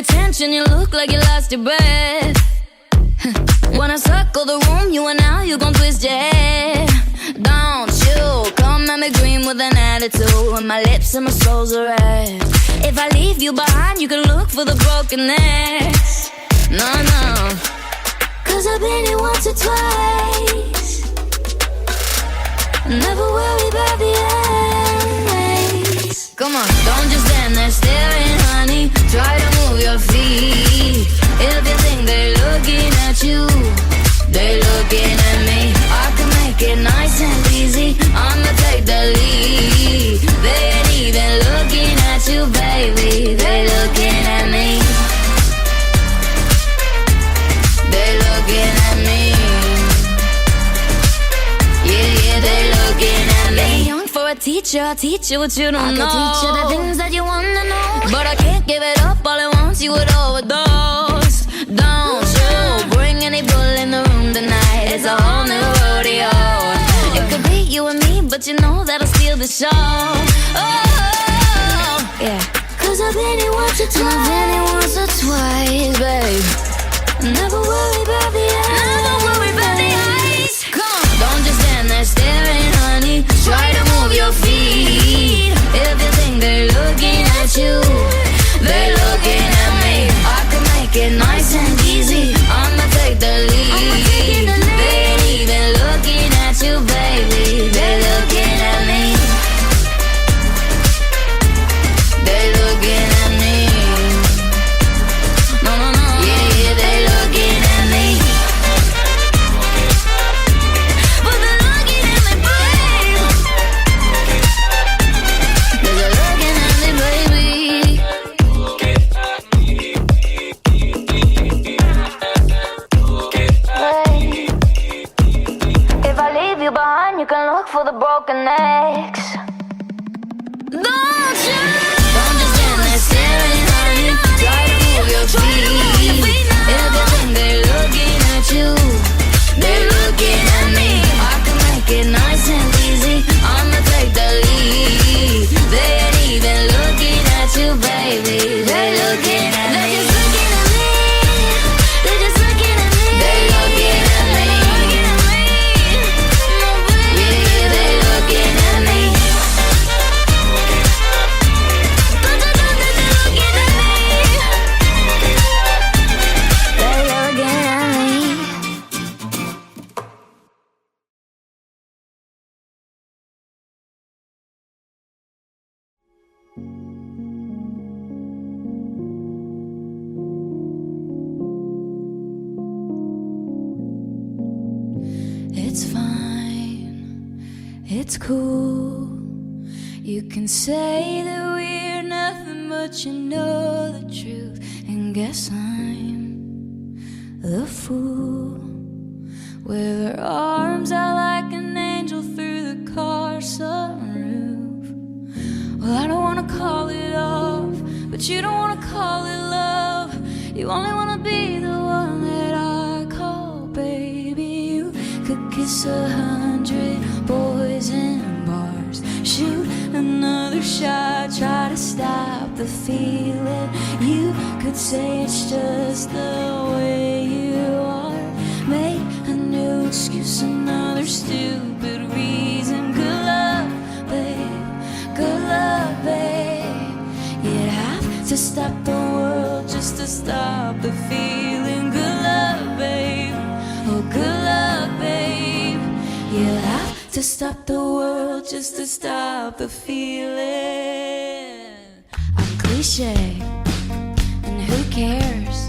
attention, you look like you lost your breath. Wanna circle the room, you and now you gon' twist your head. Don't you come at me green with an attitude, and my lips and my soul's a red. If I leave you behind, you can look for the broken necks. No, no, 'cause I've been here once or twice. Never worry about the end. Come on, don't just stand there staring, honey. Try to move your feet. If you think they're looking at you, they're looking at me. I can make it nice and easy. I'ma take the lead. They ain't even looking at you, baby. They're looking at me. They're looking at me. Yeah, yeah, they're looking at me. They're young for a teacher, I'll teach you what you don't know. I can teach you the things that you wanna know, but I can't give it up all at once, you would overdose. Don't you bring any bull in the room tonight. It's a whole new rodeo. It could be you and me, but you know that'll steal the show. Oh, yeah. 'Cause I've been here once or twice, babe. Never worry about the eyes. Never worry about the eyes. Come on, don't just stand there staring, honey. Try to move your feet. If you think they're looking at you, they're looking at me. I can make it nice and easy. I'ma take the lead. They ain't even looking at you, baby. They're looking at me. They're looking at me. No, no, no. Yeah, yeah, they're looking at me. But they're looking at me, babe. They're looking at me, baby. If I leave you behind, you can look for the broken necks. Don't you? Don't just stand there staring, honey. Try to move your feet. If you think they're looking at you, they're looking at me. I can make it nice and easy. I'ma take the lead. They ain't even looking at you, baby. They're looking at me. They're just looking at me. They're just looking at me. They're looking at me. Yeah, yeah, they're looking at me. It's fine, it's cool. You can say that we're nothing, but you know the truth. And guess I'm the fool. With her arms out like an angel through the car sunroof. Well, I don't wanna call it off, but you don't wanna call it love. You only wanna be the one that I call baby. You could kiss 100 boys in bars, shoot another shot, try to stop the feeling. You could say it's just the way you are, make a new excuse, another stupid reason. Good luck, babe, good luck, babe. You'd have to stop the world just to stop the feeling. Good luck, babe, oh good luck, babe. You'd have to stop the world just to stop the feeling. I'm cliche, and who cares?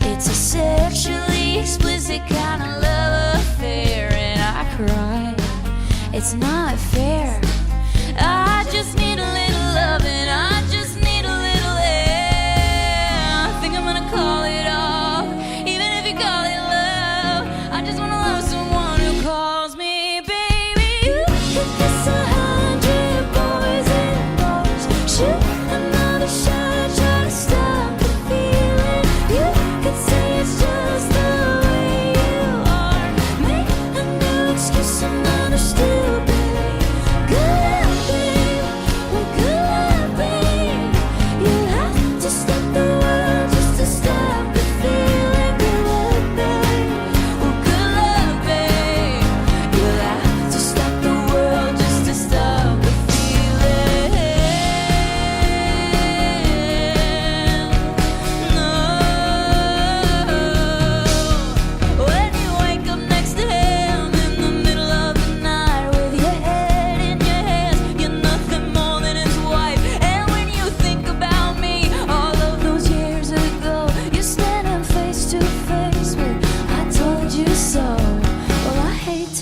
It's a sexually explicit kind of love affair, and I cry. It's not fair. I just need a little love, and I just need a little air. I think I'm gonna call it off, even if you call it love. I just wanna love someone who calls me baby. You could kiss 100 boys in bars, shoot another shot, try to stop the feeling. You could say it's just the way you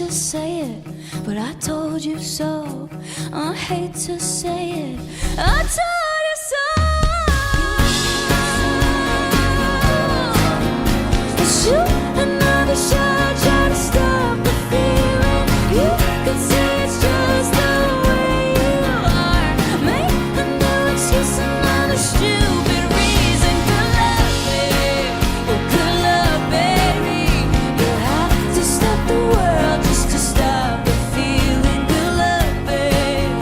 to say it, but I told you so. I hate to say it, I told you so. I shoot another shot, try to stop the feeling. You could say it's just the way you are. Make another excuse, another stupid reason. Good luck, babe. Well, good luck, baby. You'll have to stop the world just to stop the feeling. Good luck, babe.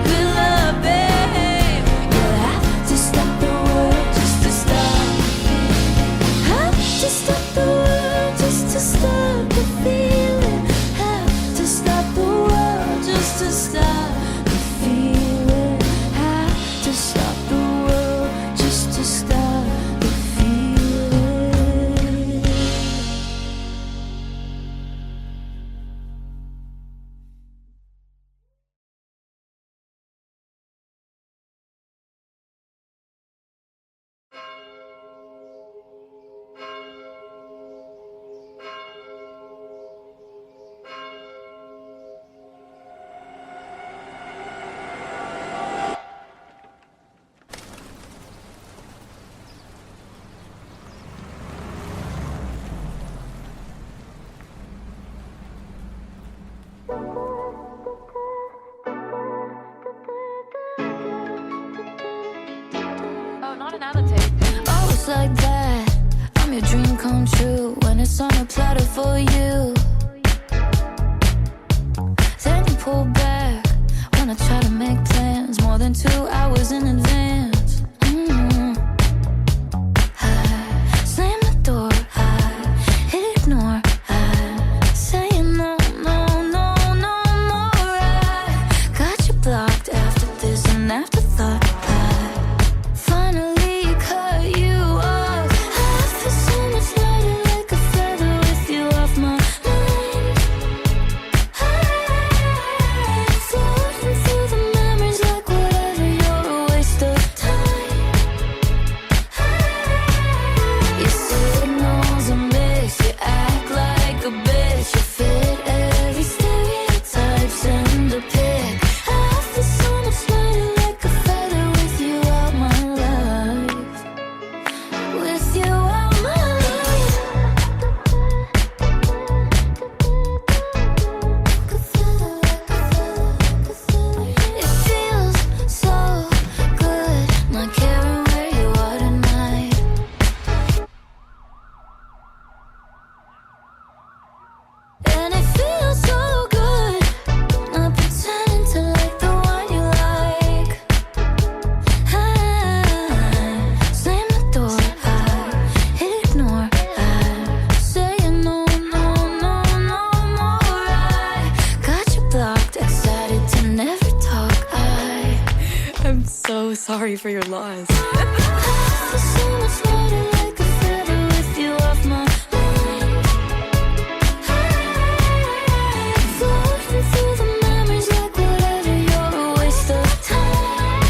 Good luck, babe. You'll have to stop the world just to stop the feeling. Have to stop the world just to stop the feeling. Have to stop the world just to stop the feeling. Have to stop the world just to stop the feeling. Oh, not another tape. Oh, it's like that. I'm your dream come true when it's on a platter for you. Then you pull back when I try to make plans more than 2 hours in advance. I slam the door, I ignore, I say no, no, no, no more. I got you blocked after this and afterthought. I finally cut you off. I feel so much lighter, like a feather with you off my mind. Floating through the memories like whatever, you're a waste of time. Your signals are mixed, you act like a bitch. You fit every stereotype, send a pic. I feel so much lighter, like a feather with you out my life. With you out my life. It feels so good, not caring where you are tonight. And it feels so good, not pretending to like the one you like. I slam the door, I ignore, I say no, no, no, no more. I got you blocked, excited to never talk. I'm so sorry for your loss. I feel so much lighter, like a feather with you off my mind. Floating through the memories like whatever, you're a waste of time.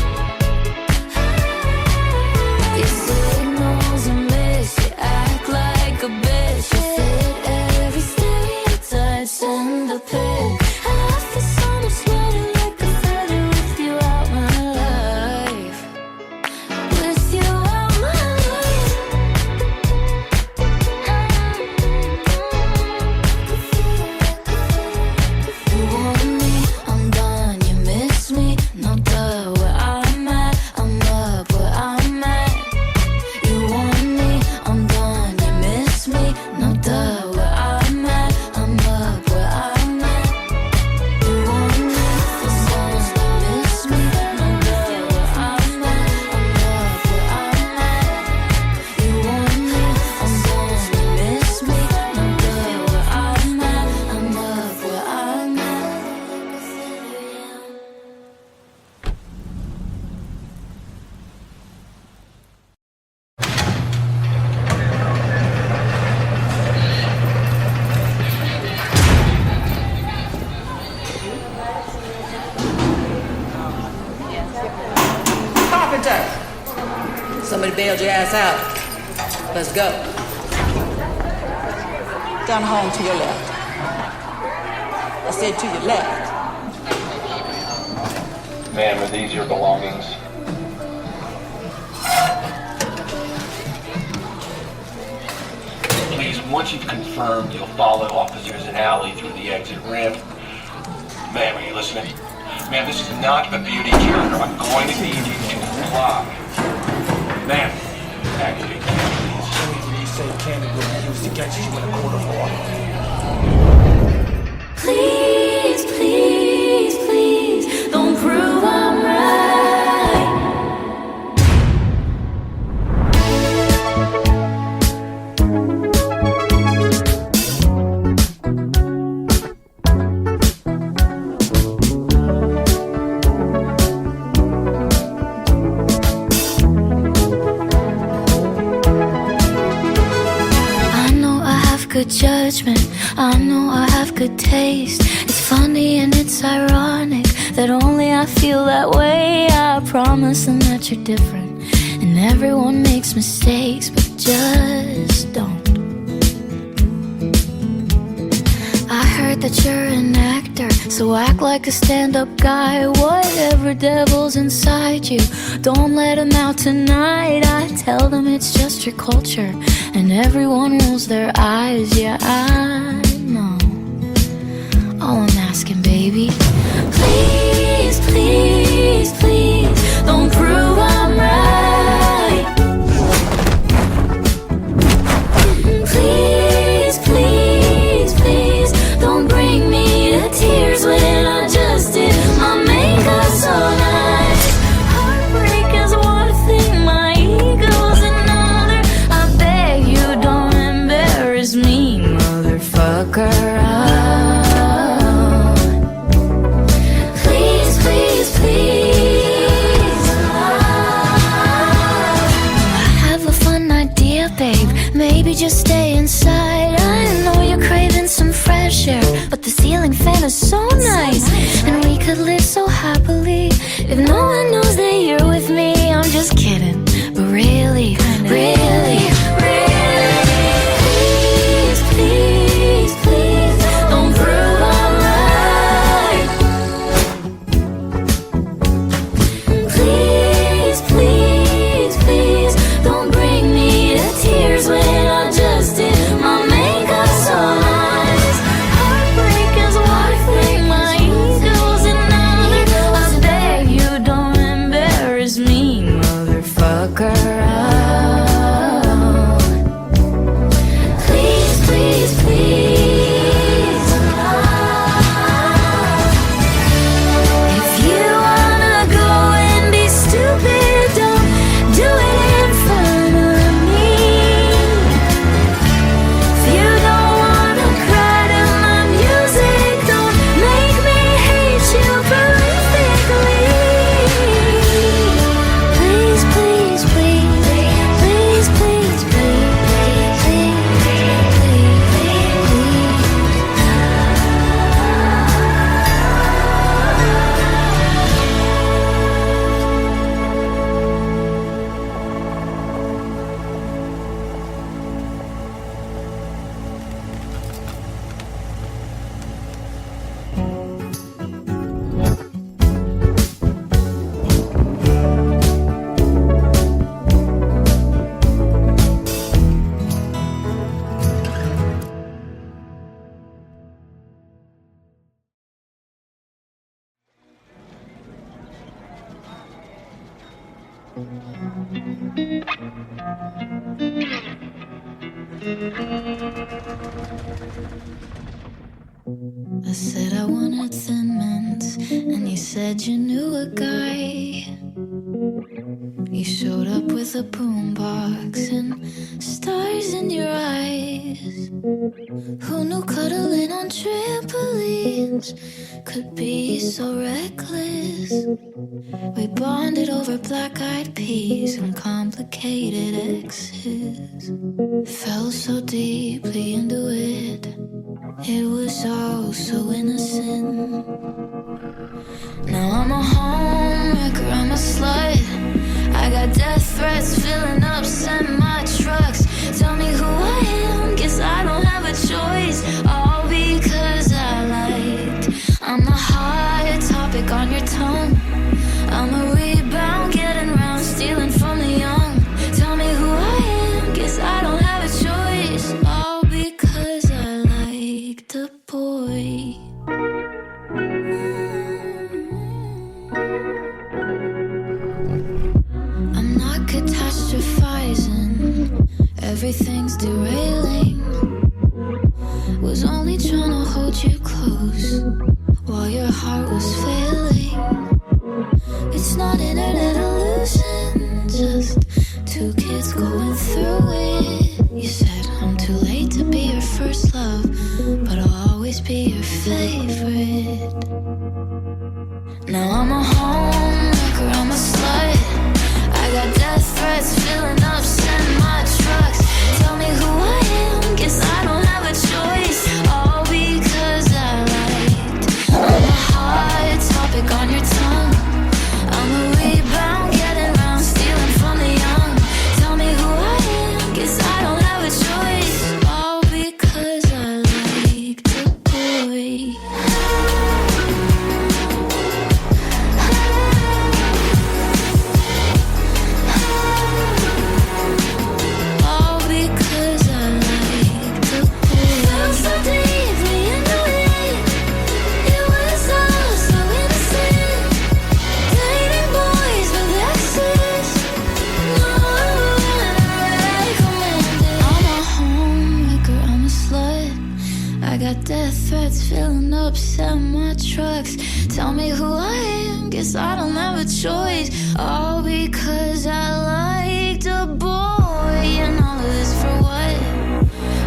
Your signals are mixed, you act like a bitch. You fit every stereotype, send a pic. I feel so much lighter, like a feather with you out my life. With you out my life. You want me, I'm done. You miss me, no duh. Where I'm at, I'm up where I'm at. You want me, I'm done. You miss me, no duh. Where I'm at, I'm up where I'm at. You want me, I'm done. You miss me, no duh. Where I'm at, I'm up where I'm at. You want me, I'm done. You miss me, no duh. Where I'm at, I'm up where I'm at. Carpenter! Somebody bailed your ass out. Let's go. Down home to your left. I said to your left. Ma'am, are these your belongings? Please, once you've confirmed, you'll follow officers in alley through the exit ramp. Ma'am, are you listening? Ma'am, this is not a beauty counter. I'm going to need you to comply. Ma'am, activate the please. Anything you say can and will be used against you in a court of law. Please, please, please, don't prove I'm right. Good judgment, I know I have good taste. It's funny and it's ironic that only I feel that way. I promise them that you're different, and everyone makes mistakes, but just don't. I heard that you're an actor, so act like a stand-up guy. Whatever devil's inside you, don't let him out tonight. I tell them it's just your culture, and everyone rolls their eyes. Yeah, I know. All I'm asking, baby, please, please, please, don't prove I'm right. Please, please, please, don't bring me to tears when I just did my makeup so nice. Heartbreak is one thing, my ego's another. I beg you don't embarrass me, motherfucker. Please, please, please. I have a fun idea, babe. Maybe just stay inside. I know you're craving some fresh air, but the ceiling fan is so nice, and we could live so happily if no one knows that you're with me. I'm just kidding, but really, really, really, please, please, please, don't prove I'm right. Please, please, please, don't bring me to tears when I just did my makeup so nice. Heartbreak is one thing, my ego's another. I beg you don't embarrass me, motherfucker. Please, please, please. If you wanna go and be stupid, don't do it in front of me. If you don't wanna cry to my music, don't make me hate you perfectly. Please, please, please, please, please, please, please, please, please. I said I wanted Thin Mints, and you said you knew a guy. You showed up with a boombox and stars in your eyes. Who knew cuddling on trampolines could be so reckless? We bonded over black-eyed peas and complicated exes. Fell so deeply into it, it was all so innocent. Now I'm a homewrecker, I'm a slut. I got death threats filling up semi-trucks. Tell me who I am, guess I don't have a choice. All because I like boy. I'm not catastrophizing, everything's derailing. Was only trying to hold you close while your heart was failing. It's not internet illusion, just two kids going through it. You said I'm too late to be your first love, but I'll always be your favorite. Now I'm a homewrecker, I'm a slut. I got death threats filling up semi-trucks. Tell me who I am, guess I don't have a choice. All because I liked. I'm a hot topic on your tongue. I'm a rebound, getting round, stealing from the young. Tell me who I am, guess I don't have a choice. All because I liked a boy. All because I liked a boy. Felt so deeply into it. It was all so innocent. Dating boys with exes. No one recommended. I'm a homewrecker, I'm a slut. I got death threats filling up semi-trucks. Tell me who I am, guess I don't have a choice. All because I liked a boy. And all of this for what?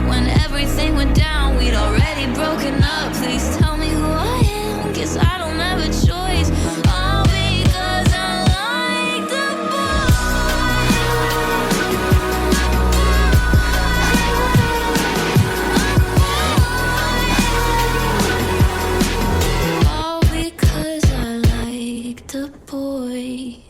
When everything went down, we'd already broken up. Please tell me who I am, guess I don't have a choice. All because I liked a boy. All because I liked a boy.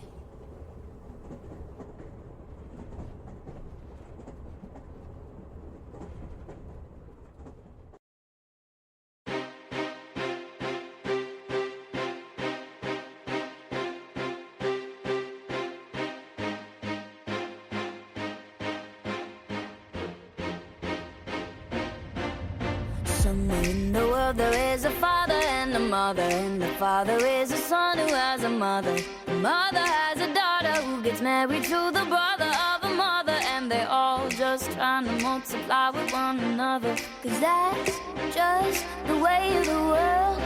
Somewhere in the world there is a father and a mother, and the father is a son who has a mother. The mother has a daughter who gets married to the brother of a mother, and they're all just trying to multiply with one another. 'Cause that's just the way of the world.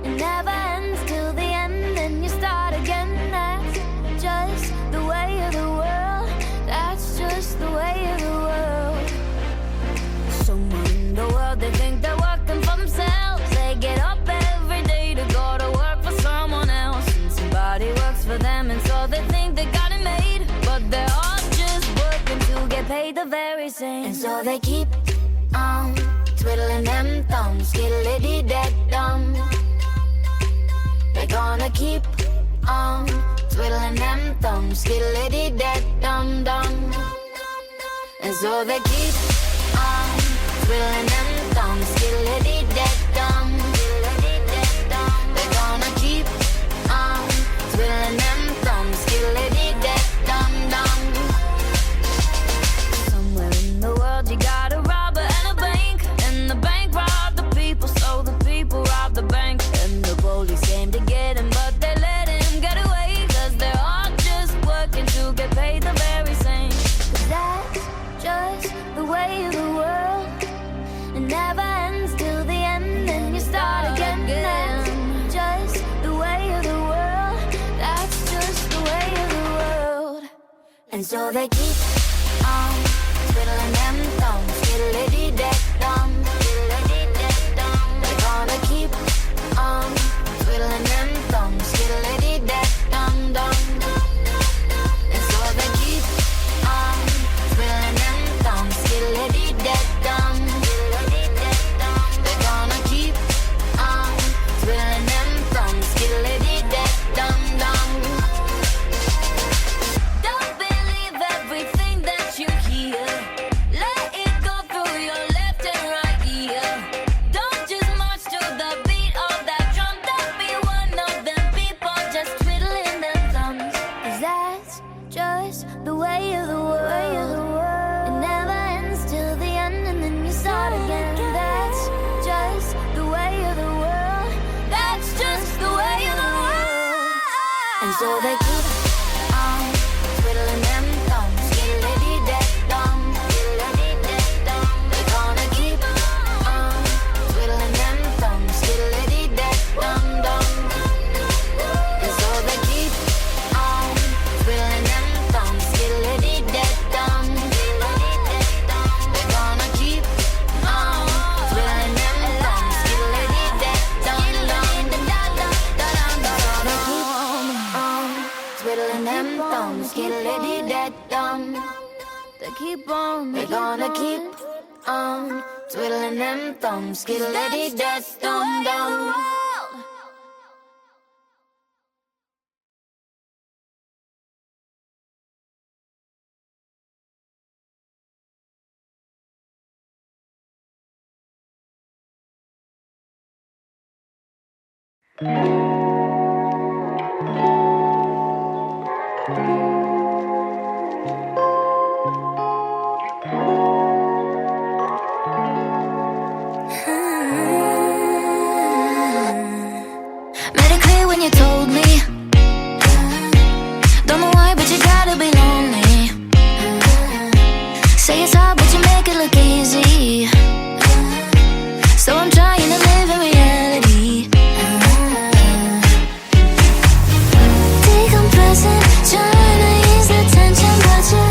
It never ends till the end, and you start again. That's just the way of the world. That's just the way of the world. Somewhere in the world they think they're working for themselves. They get up every day to go to work for someone else, and somebody works for them, and so they think they got it made. But they're all just working to get paid the very same. And so they keep on twiddling them thumbs, skiddly-dee-dee-dum. They're gonna keep on twiddling them thumbs, skiddly-dee-dee-dum-dum. And so they keep on twiddling them thumbs, skiddly-dee-dee-dum. They're gonna keep on twiddling them thumbs, skiddly-dee-dee-dum-dum. Somewhere in the world you got a robber and a bank, and the bank robbed the people, so the people robbed the bank. And the police came to get him, but they let him get away, 'cause they're all just working to get paid the very same. 'Cause that's just the way of the world. It never ends till the end, and you start again. That's just the way of the world. That's just the way of the world. And so they keep on twiddling them thumbs, skiddly-dee-dee-dum. They're gonna keep on twiddling them thumbs, skiddly-dee-dee-dum-dum. And so they keep on twiddling them thumbs, skiddly-dee-dee-dum. They're gonna keep on twiddling them thumbs, skiddly-dee-dee-dum-dum. Don't believe everything And so they keep on twiddling them thumbs, skiddly-dee-dee-dum, skiddly-dee-dee-dum. They're gonna keep on twiddling them thumbs, skiddly-dee-dee-dum-dum. And so they keep on twiddling them thumbs, skiddly-dee-dee-dum, skiddly-dee-dee-dum. They're gonna keep on twiddling them thumbs, skiddly-dee-dee-dum-dum. Twiddling them thumbs, skiddly-dee-dee-dum. They keep on, they're gonna keep on twiddling them thumbs, skiddly-dee-dee-dum-dum. Made it clear when you told me, don't know why, but you gotta be lonely. Say it's hard, but you make it look easy. So I'm trying to live in reality. Decompressing, trying to ease the tension, but you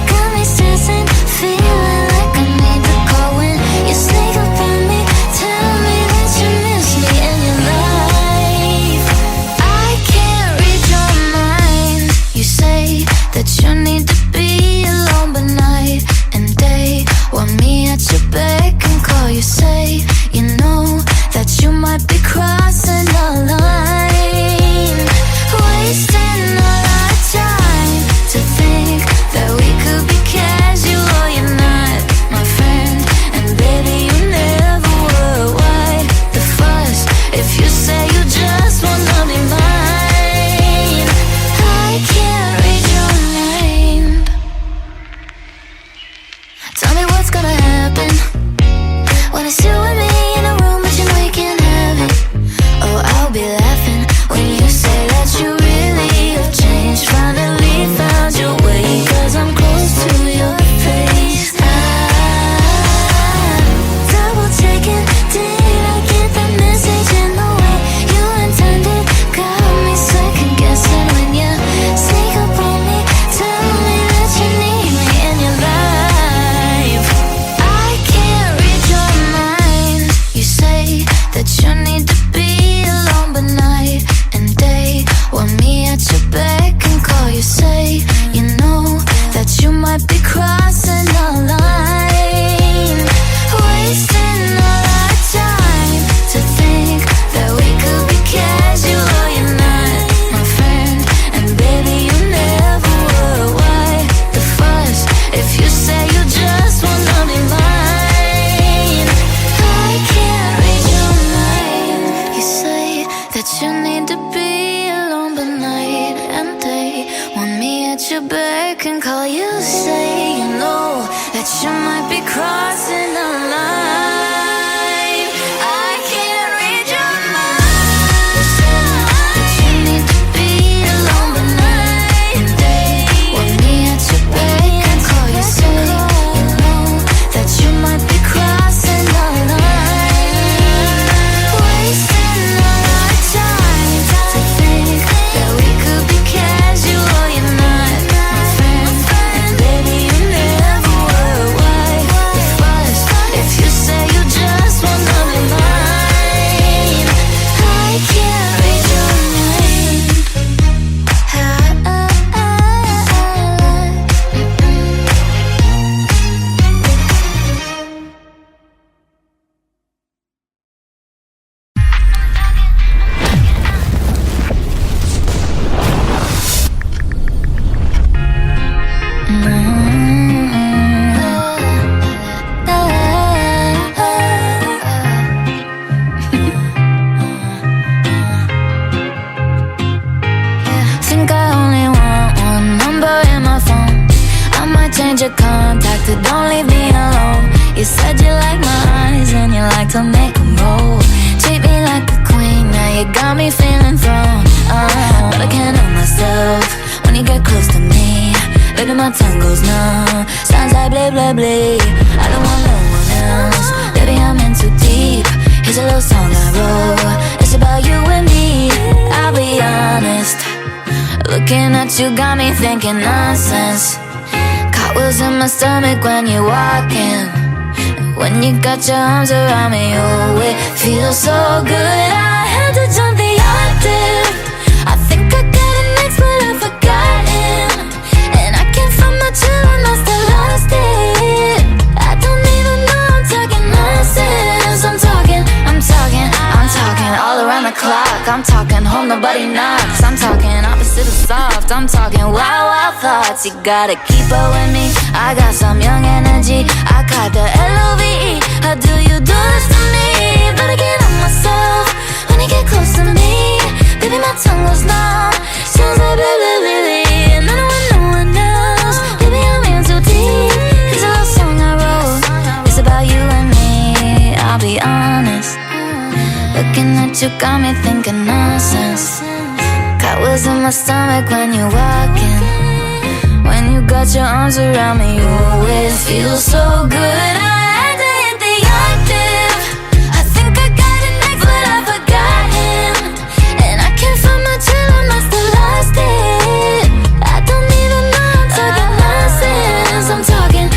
got me stressing, feeling like I need to call when you sneak up on me. Tell me that you miss me in your life. I can't read your mind. You say that you need to be alone, but night and day want me at your beck and call. You say you know that you might be crossing the line, wasting all our time to think that we could be casual. You're not my friend, and baby you never were. Why the fuss if you say you just wanna be mine? I can't read your mind. Tell me what's gonna happen when it's you and me in a room, but you know you can't have it. Oh, I'll be laughing when you say that you really have changed. Finally found your way, 'cause I'm close to your face. I'm double checking, did I get that message in the way you intended? Got me second guessing when you sneak up on me. Tell me that you need me in your life. I can't read your mind. You say that you need to be alone, but night and day want me at your beck and call. You say you know that you might be crossing the line, wasting all our time to think that we could be casual. You're not my friend, and baby you never were. Why the fuss if you say you just wanna be mine? I can't read your mind. You say that you need to be alone, but night and day want me at your beck and call. You say you know that you might be crossing the line. I can't read your mind. You say that you need to be alone, but night and day want me at your beck and call. You say you know that you might be crossing the line, wasting all our time to think that we could be casual. You're not my friend, and baby you never were. Why the fuss if you say you just wanna be mine? I can't read your mind. Think I only want one number in my phone. I might change your contact, but don't leave me alone. You said you like my eyes and you like to make them roll. Treat me like a queen, now you got me feeling thrown. But I can't help myself. terribly. I don't want no one else. Baby, I'm in too deep. Here's a little song I wrote. It's about you and me. I'll be honest. Looking at you got me thinking nonsense. Cartwheels in my stomach when you're walking. When you got your arms around me, oh, it feels so good. I had to jump the octave. I think I got an ex, but I've forgotten. And I can't find my chill, and I still lost it. I don't even know I'm talking nonsense. I'm talking all around the clock. I'm talking home, nobody knocks. I'm talking opposite of soft. I'm talking wild, wild thoughts. You gotta keep up with me. I got some young energy. I caught the LOVE. How do you do this to me? Better get on myself when you get close to me. Baby, my tongue goes numb. Sounds like baby, and I don't want no one else. Baby, I'm in too deep. Here's a little song I wrote. It's about you and me. I'll be honest. Looking at you got me thinking nonsense. Cartwheels in my stomach when you're walking. When you got your arms around me, you always feel so good. I had to hit the octave. I think I got an ex, but I've forgotten. And I can't find my chill, and I still lost it. I don't even know I'm talking nonsense. I'm talking.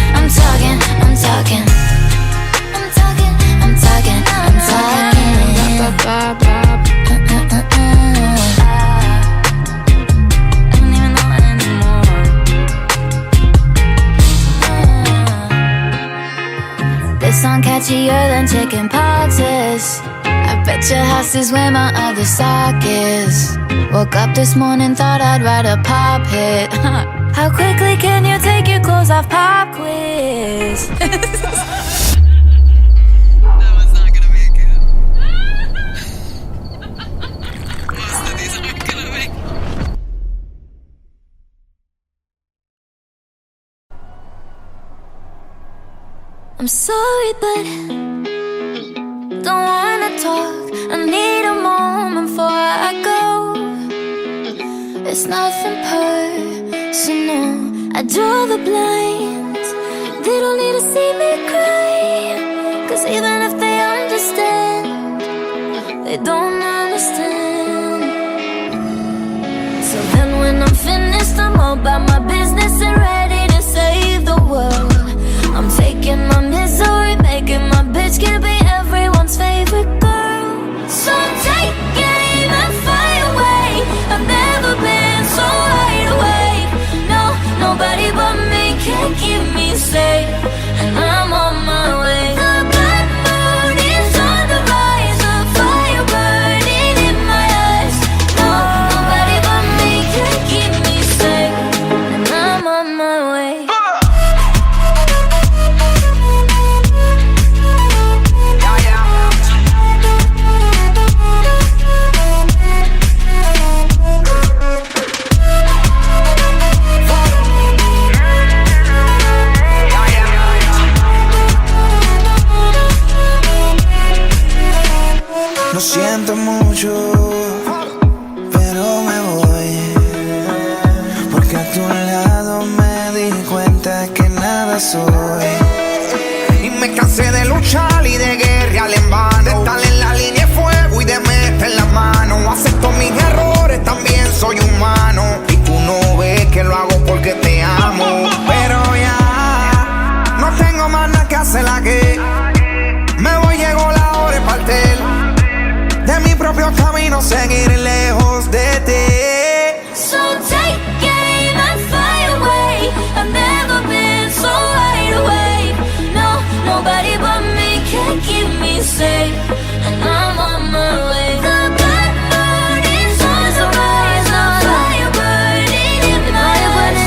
This song catchier than chicken pox is. I bet your house is where my other sock is. Woke up this morning, thought I'd write a pop hit. How quickly can you take your clothes off? Pop quiz. I'm sorry, but don't wanna talk. I need a moment before I go. It's nothing personal. I draw the blinds. They don't need to see me cry. 'Cause even if they understand, they don't understand. So then when I'm finished, I'm all about my business and ready to save the world. I'm taking my misery, making my bitch can be everyone's favorite girl. So take aim and fly away. I've never been so wide awake. No, nobody but me can keep me safe. And I'm on my way. The black moon is on the rise, a fire burning in my eyes. No, nobody but me can keep me safe. And I'm on my way. Lo siento mucho, pero me voy, porque a tu lado me di cuenta que nada soy. Y me cansé de luchar y de guerrear en vano, de estar en la línea de fuego y de meter la mano. Acepto mis errores, también soy humano, y tú no ves que lo hago porque te amo. Pero ya no tengo más nada que hacer aquí. Me voy, llegó la hora de partir de mi propio camino, seguir lejos de ti. So take aim and fly away. I've never been so wide awake. No, nobody but me can keep me safe. And I'm on my way. The black moon is on the rise, a fire burning in my eyes.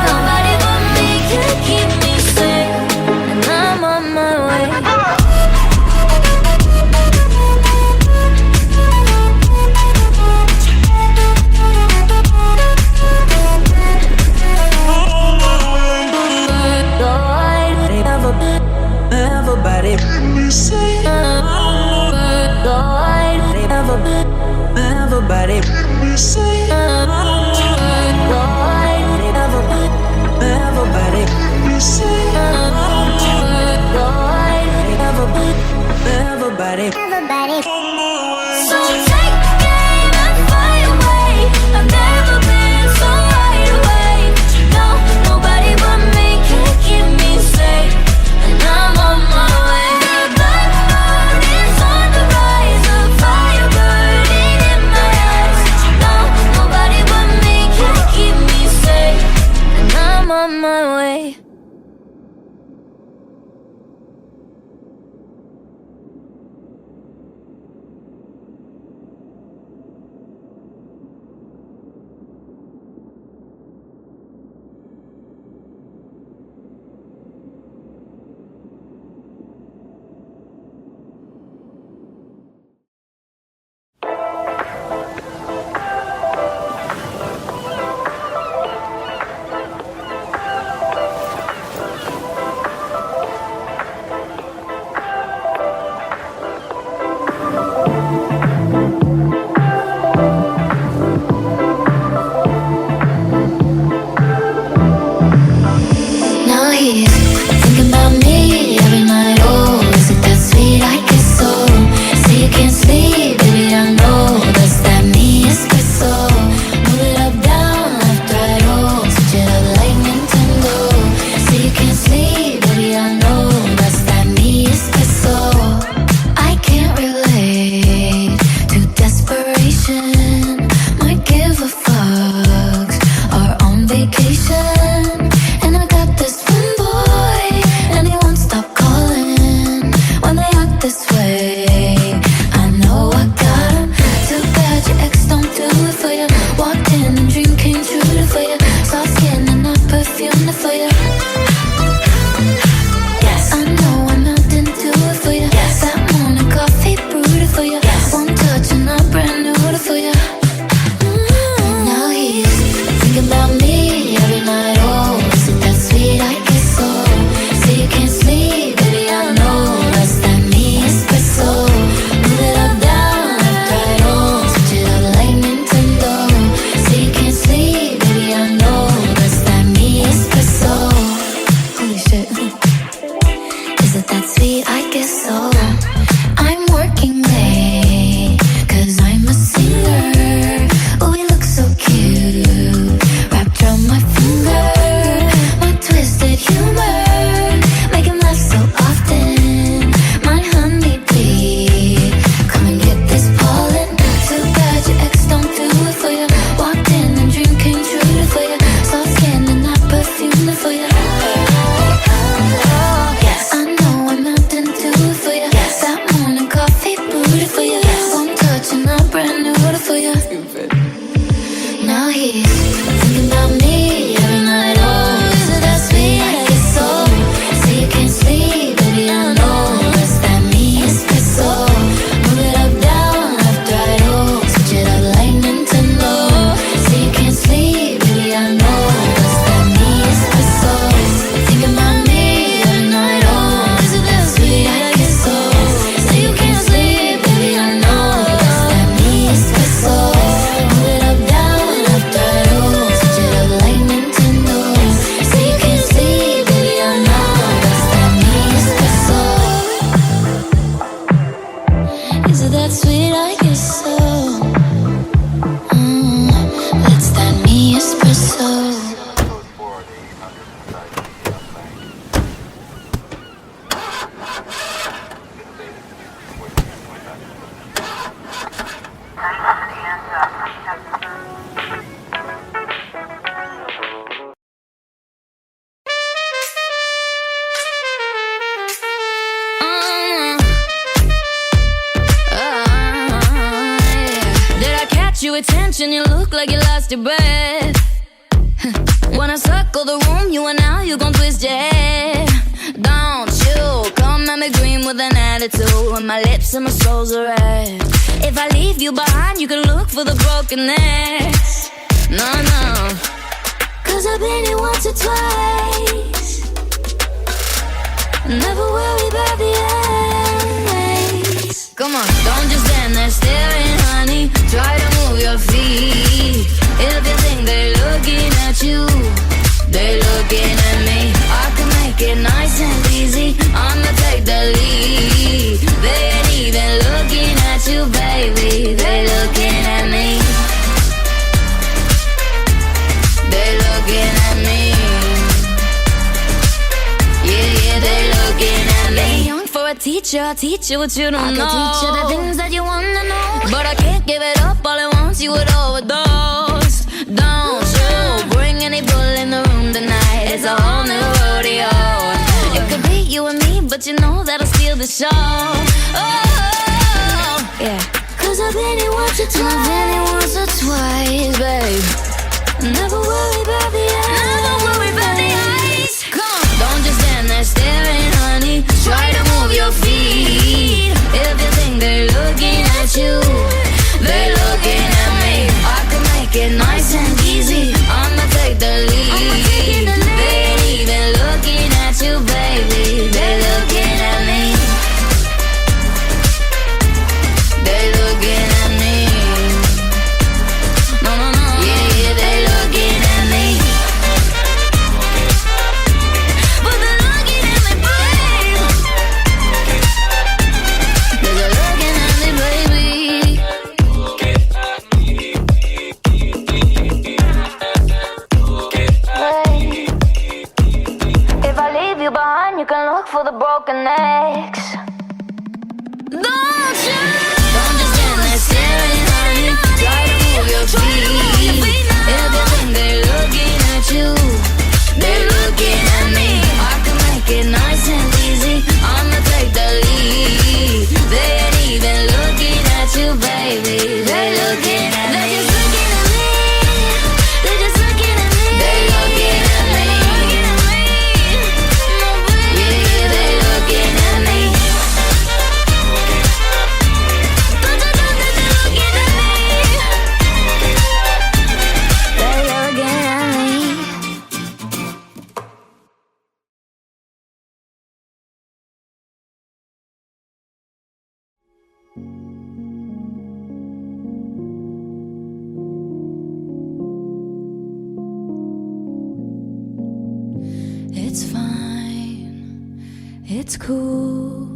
Nobody but me can keep me safe. And I'm on my way. Everybody, everybody, everybody, nobody. So take the game and fly away. I've never been so wide awake. No, nobody but me can keep me safe, and I'm on my way. The blood is on the rise, a fire burning in my eyes. No, nobody but me can keep me safe, and I'm on my way. Now he's thinking about me every night. Oh, is it that sweet? I guess so. Say you can't sleep, baby, I know that's that me espresso. Move it up, down, left, right, oh, switch it up like Nintendo. Say you can't sleep, baby, I know that's that me espresso. I can't relate to desperation. Might give a fucks. Are on vacation. And I got this one boy, and he won't stop calling when they act this way. I know I got him. Too bad your ex don't do it for you. Walked in and dream came true for you. Soft skin and not perfume for you. Yes, I know I'm out and do it for you. Yes, that morning coffee brewed for you. Yes, one touch and I'm brand new for you. Now he's thinking about me every night. Oh, is it that sweet? I guess so. Say you can't sleep, baby, I know that's that me espresso. Move it up, down, left, right, oh, switch it up like Nintendo. Say you can't sleep, baby, I know that's that me espresso. Holy shit. Is it that sweet? I guess so. I'm working late, 'cause I'm a singer. Oh, we look so cute, wrapped around my finger. My twisted humor, make him laugh so often. My honeybee, come and get this pollen. Too bad your ex don't do it for you. Walked in and dream came true for you. Soft skin and not perfume for you. Yes, I know I'm out and do it for you. Yes, that morning coffee brewed for you. One touch and I'm brand new for you. Now he's thinking about me every night. Oh, is it that sweet? I guess so. Say you can't sleep, baby, I know that's that me espresso. Move it up, down, left, right, oh, switch it up like Nintendo. Say you can't sleep, baby, I know that's that me espresso. Thinking about me every night. Oh, is it that sweet? I guess so. Say you can't sleep, baby, I know that's that me espresso. Move it up, down, left, right, oh, switch it up like Nintendo. Say you can't sleep, baby, I know that's that me espresso. Is it that sweet? I guess so. That's that me espresso. Did I catch your attention? You look like you lost your breath. When I circle the room, you and now you gon' twist your head. Don't you come at me green with an attitude, when my lips and my soul's are red. If I leave you behind, you can look for the broken necks. No, no, 'cause I've been here once or twice. Never worry about the end. Come on, don't just stand there staring, honey. Try to move your feet. If you think they're looking at you, they're looking at me. I can make it nice and easy. I'ma take the lead. They ain't even teach you what you don't know. I can teach you the things that you wanna know. But I can't give it up all at once, you would overdose. Don't you bring any bull in the room tonight. It's a whole new rodeo. It could be you and me, but you know that'll steal the show. Oh, yeah. Cause I've been here once or twice, babe. Never worry about the eyes. Never worry about the eyes. Come on. Don't just stand there staring, honey. Try to move your feet. If you think they're looking at you, they're looking at me. I can make it nice and easy. I'ma take the lead. They ain't even looking at you, baby. They're looking at me. They're looking at me. No, no, no. Yeah, they're looking at me. But they're looking at me, babe. They're looking at me, baby. If I leave you behind, you can look for the broken eggs. Don't just stand there staring, honey. Try to move your feet. If you think they're looking at you, they're looking at me. I can make it nice and easy. I'ma take the lead. They ain't even looking at you, baby. They're looking at me. They're just looking at me. They're just looking at me. They're looking at me. Yeah, they're looking at me. It's fine, it's cool.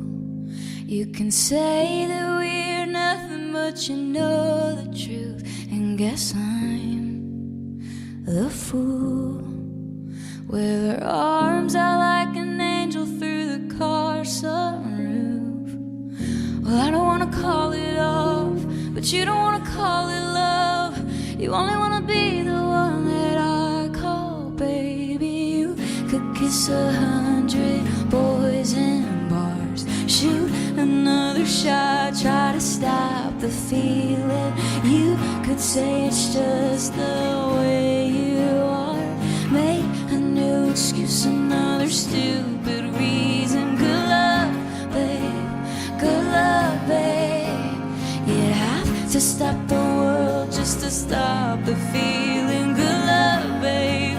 You can say that we're nothing, but you know the truth. And guess I'm the fool. With her arms out like an angel through the car sunroof. Well, I don't wanna call it off, but you don't wanna call it love. You only wanna be the one that I call baby. You could kiss 100 boys in bars, shoot another shot, try to stop the feeling. You could say it's just the way you are, make a new excuse, another stupid reason. Good luck, babe, good luck, babe. You'd have to stop the world just to stop the feeling. Good luck, babe,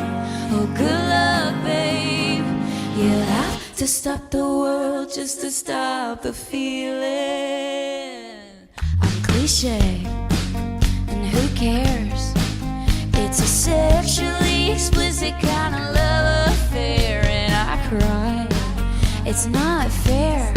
oh good luck, babe. You'll have to stop the world just to stop the feeling. I'm cliche, and who cares? It's a sexually explicit kind of love affair, and I cry. It's not fair.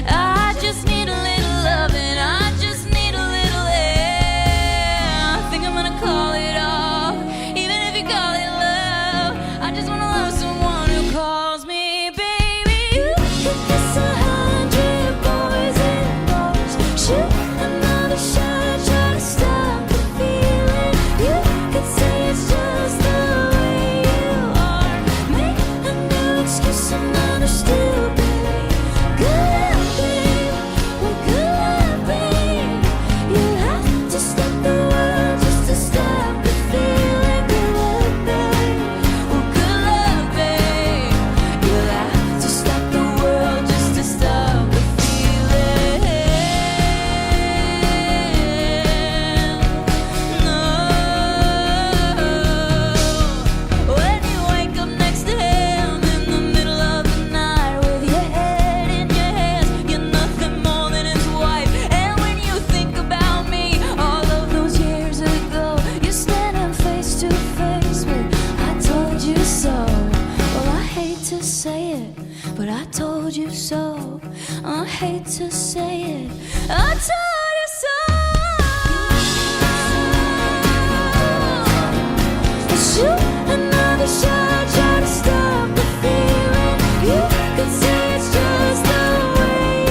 I just need a little loving. I just need a little air. I think I'm gonna call it off, even if you call it love. I just wanna love someone who calls me baby. You could kiss 100 boys in bars, shoot another shot, try to stop the feeling. You could say it's just the way you are, make a new excuse, another stupid. Good luck, babe, well good luck, babe. You'll have to stop the world just to stop the feeling. Good luck, babe, well good luck, babe. You'll have to stop the world just to stop the feeling. No. When you wake up next to him in the middle of the night with your head in your hands, you're nothing more than his wife. And when you think about me, all of those years ago, you're standing face to face with I told you so. Well, I hate to say it, but I told you so. I hate to say it, I told you so. Shoot another shot, try to stop the feeling. You could say it's just the way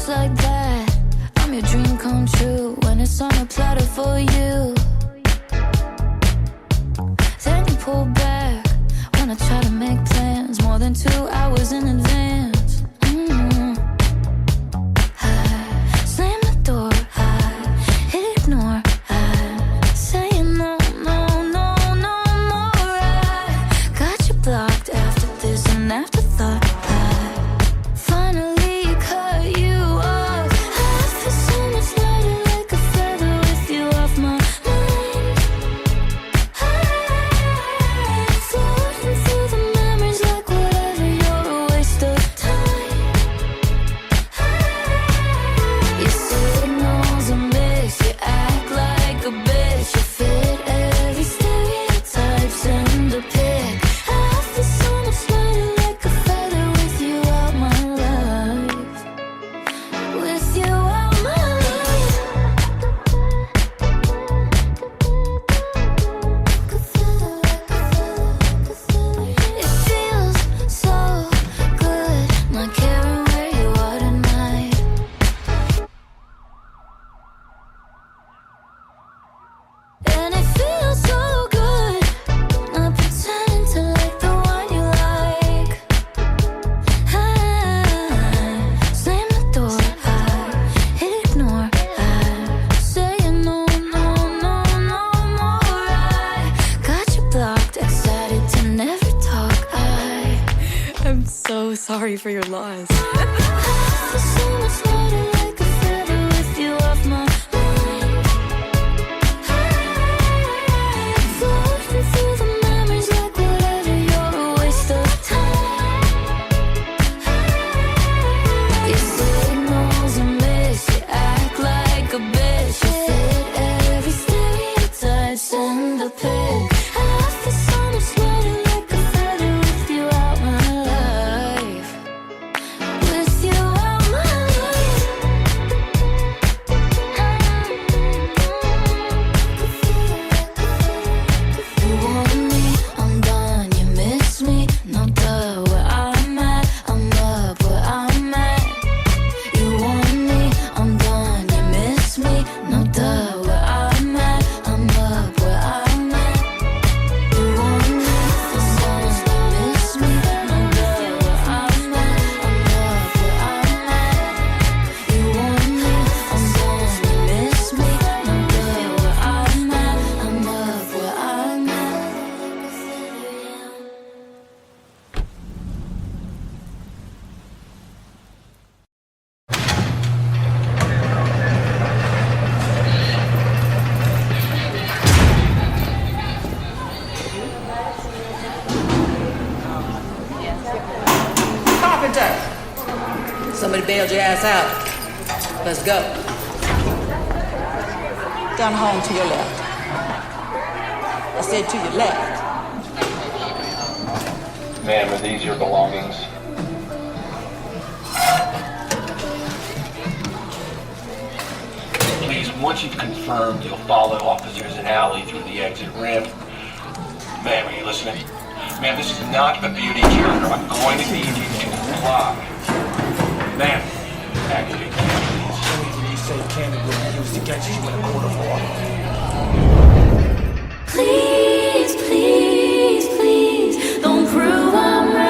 just like that. I'm your dream come true when it's on a platter for you. Then you pull back when I try to make plans more than 2 hours in advance. I slam the door, I ignore, I say no, no, no, no more. I got you blocked after this and afterthought. I finally cut you off. I feel so much lighter like a feather with you off my mind. Floating through the memories like whatever, you're a waste of time. Your signals a miss, you act like a bitch, you fit every stereotype, send a pic. I feel so much lighter like a feather with you out my life. With you out my life. It feels so good not caring where you are tonight. And it feels so good not pretending to like the one you like. I slam the door, I ignore, I say no, no, no, no more. I got you blocked, excited to never talk. I'm so sorry for your loss. I feel so much lighter like a feather with you off my mind. Floating through the memories like whatever, you're a waste of time. Your signals a miss, you act like a bitch, you fit every stereotype, send a pic. I feel so much lighter like a feather with you out my life. With you out my life. You want me, I'm done, you miss me, no duh, where I'm at, I'm up where I'm at. You want me, I'm done, you miss me, no duh, where I'm at, I'm up where I'm at. You want me, I'm done, you miss me, no duh, where I'm at, I'm up where I'm at. You want me, I'm done, you miss me, no duh, where I'm at, I'm up where I'm at. Carpenter! Somebody bailed your ass out. Let's go. Down home to your left. I said to your left. Ma'am, are these your belongings? Please, once you've confirmed, you'll follow officers in alley through the exit ramp. Ma'am, are you listening? Ma'am, this is not a beauty cure. I'm going to need you to comply. Ma'am, activate the key, please. You say candy will use to get you in a quarter for. Please, please, please, don't prove I'm right.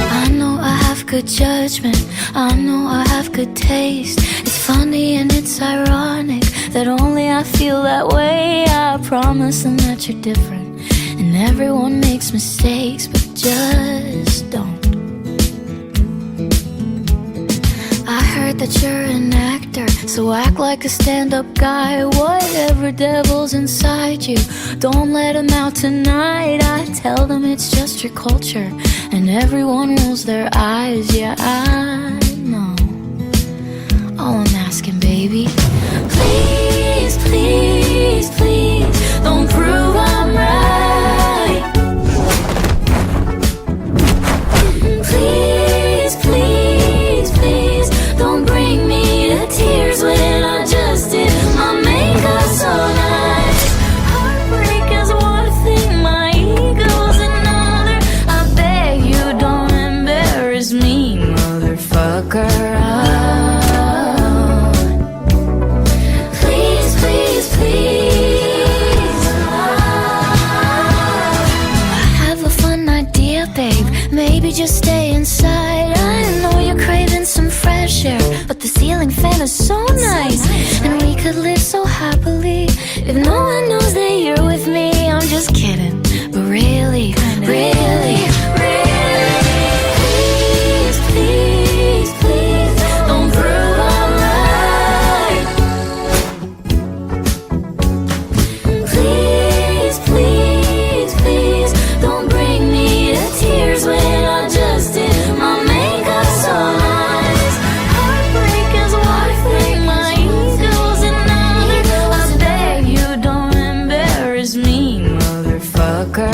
I know I have good judgment, I know I have good taste. It's funny and it's ironic that only I feel that way. I promise them that you're different, and everyone makes mistakes, but just don't. I heard that you're an actor, so act like a stand-up guy. Whatever devil's inside you, don't let him out tonight. I tell them it's just your culture, and everyone rolls their eyes. Yeah, I know. All I'm asking, baby, please, please, please, don't prove I'm right. Baby, just stay inside. I know you're craving some fresh air, but the ceiling fan is so nice, and we could live so happily if no one knows that you're with me. I'm just kidding, but really, really, please, please, please, don't prove I'm right. Please, please, please, don't bring me to tears when I just did my makeup so nice. Heartbreak is one thing, my ego's another. I beg you don't embarrass me, motherfucker.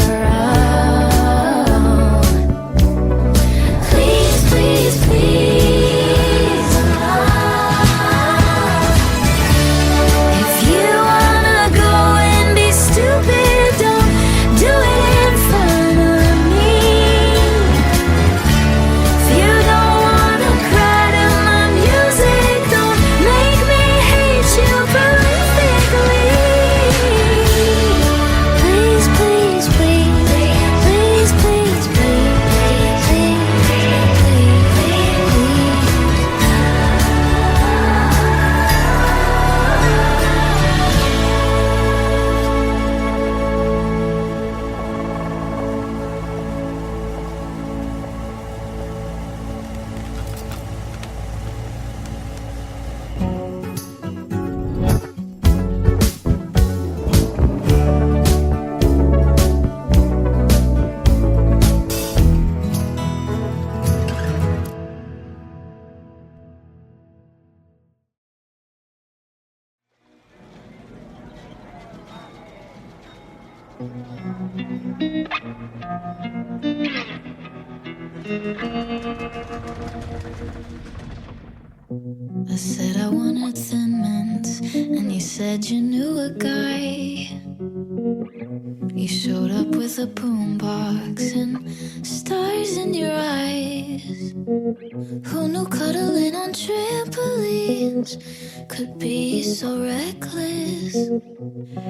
Please, please, please. If you wanna go and be stupid, don't do it in front of me. If you don't wanna cry to my music, don't make me hate you perfectly. Please, please, please, please, please, please, please, I said I wanted Thin Mints, and you said you knew a guy. You showed up with a boombox and stars in your eyes. Who knew cuddling on trampolines could be so reckless?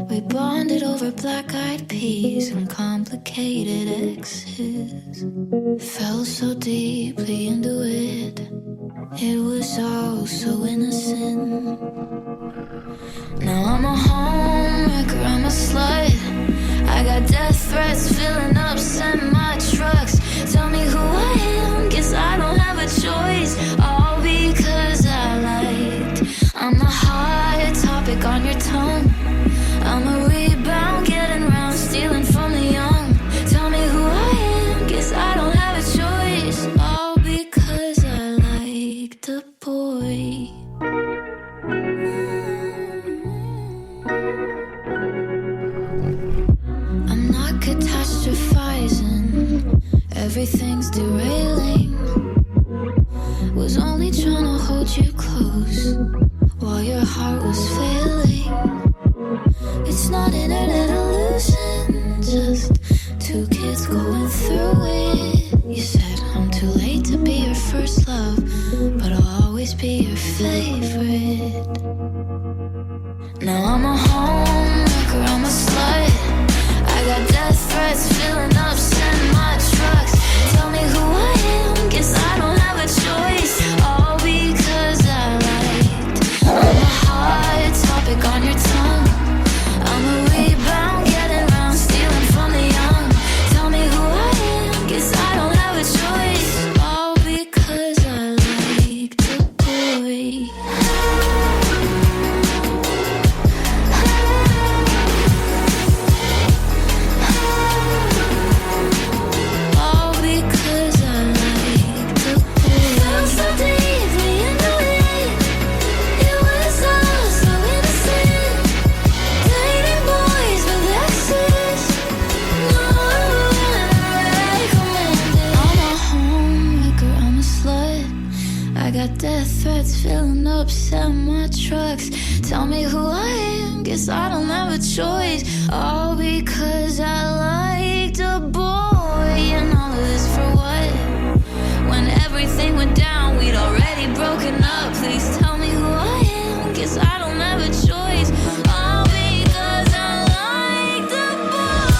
We bonded over black-eyed peas and complicated exes. Fell so deeply into it, it was all so innocent. Now I'm a homewrecker, I'm a slut. I got death threats filling up semi-trucks. Tell me who I am, guess I don't have a choice. All because I liked. I'm a hot topic on your tongue. I'm a rebound, getting round, stealing from the young. Tell me who I am, guess I don't have a choice. All because I liked a boy. I'm not catastrophizing, everything's derailing. Was only trying to hold you close while your heart was failing. It's not internet illusion, just two kids going through it. You said I'm too late to be your first love, but I'll always be your favorite. Now I'm a homewrecker, I'm a slut. I got death threats filling up semi-trucks. Tell me who I am, guess I don't have a choice. All because I liked. I'm a hot topic on your tongue. I'm a rebound, getting round, stealing from the young. Tell me who I am, guess I don't have a choice. All because I liked a boy. All because I liked a boy. Fell so deeply into it, it was all so innocent. Dating boys with exes, no one recommended. I'm a homewrecker, I'm a slut. I got death threats filling up semi-trucks. Tell me who I am, guess I don't have a choice. All because I liked a boy. And all of this for what? When everything went down, we'd already broken up. Please tell me who I am, guess I don't have a choice. All because I liked a boy.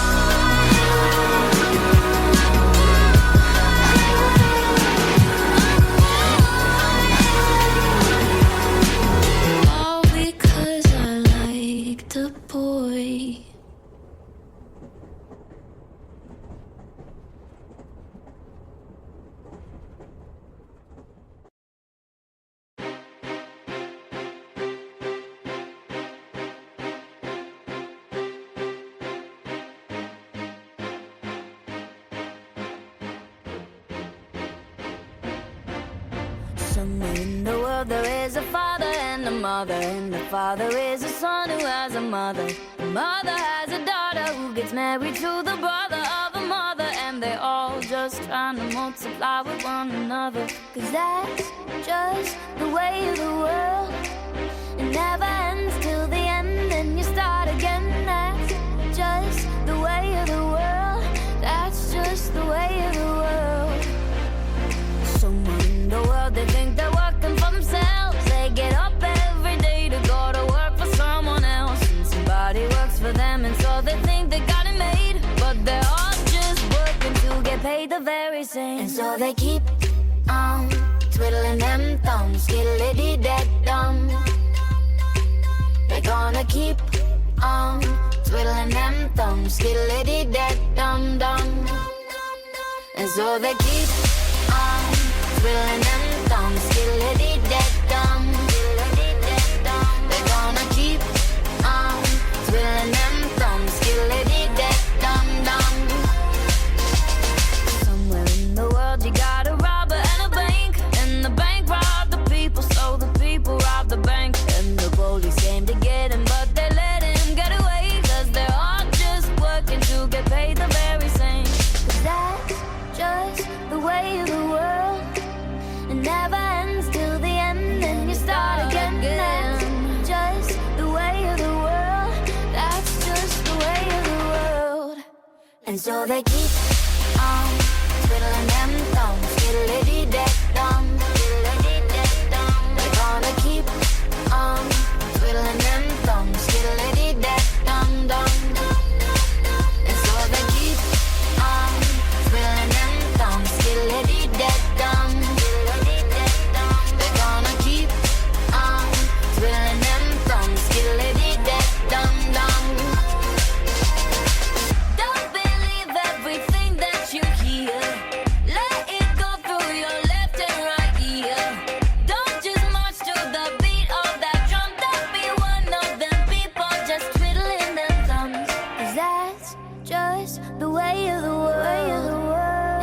Somewhere in the world there is a father and a mother, and the father is a son who has a mother. The mother has a daughter who gets married to the brother of a mother, and they're all just trying to multiply with one another. 'Cause that's just the way of the world. It never ends till the end, and you start again. That's just the way of the world. That's just the way of the world. Somewhere in the world they think they're working for themselves. They get up every day to go to work for someone else, and somebody works for them, and so they think they got it made. But they're all just working to get paid the very same. And so they keep on twiddling them thumbs, skiddly-dee-dee-dum. They're gonna keep on twiddling them thumbs, skiddly-dee-dee-dum-dum. And so they keep on twiddling them thumbs, skiddly-dee-dee-dum. They're gonna keep on twiddling them thumbs, skiddly-dee-dee-dum-dum. Somewhere in the world you got a robber and a bank, and the bank robbed the people, so the people robbed the bank. And the police came to get him, but they let him get away, 'cause they're all just working to get paid the very same. 'Cause that's just the way of the world. It never ends till the end, and you start again. That's just the way of the world. That's just the way of the world. And so they keep on twiddling them thumbs, skiddly-dee-dee-dum. They're gonna keep on twiddling them thumbs, skiddly-dee-dee-dum-dum. And so they keep on twiddling them thumbs, skiddly-dee-dee-dum. They're gonna keep on twiddling them thumbs, skiddly-dee-dee-dum-dum. Don't believe everything that you hear. Let it go through your left and right ear. Don't just march to the beat of that drum. Don't be one of them people just twiddling them thumbs. 'Cause that's just the way of the world.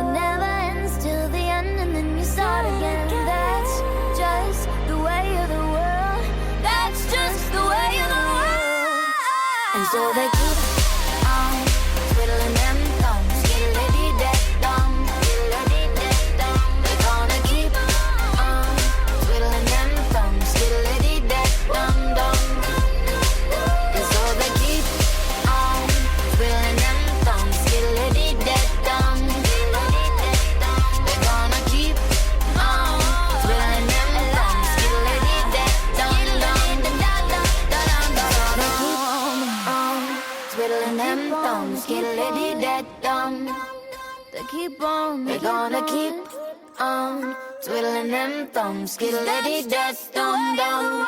It never ends till the end, and then you start again. That's just the way of the world. That's just the way of the world. And so they keep on twiddling them thumbs, skiddly-dee-dee-dum. They're gonna keep on twiddling them thumbs, skiddly-dee-dee-dum-dum. And so they keep on twiddling them thumbs, skiddly-dee-dee-dum. They're gonna keep on twiddling them thumbs, skiddly-dee-dee-dum-dum. Twiddling them thumbs, skiddly-dee-dee-dum. They keep on, they're gonna keep on twiddling them thumbs, skiddly-dee-dee-dum-dum.